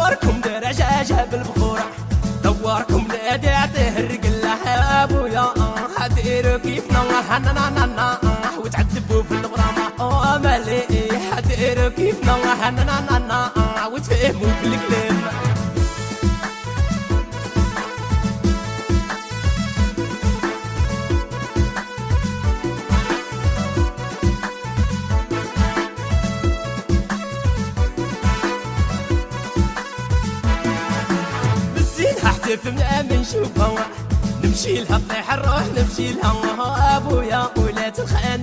دوركم درجاجة بالبخورة دوركم نادعته الرجلة يا ابويا حديروا كيفنا حنانا وتعذبوا في الغرامة مالي حديروا كيفنا حنانا وتفهموا في الكلام احتف من نشوفها نمشي لها طيح الروح نمشي لها ابويا ولات الخانه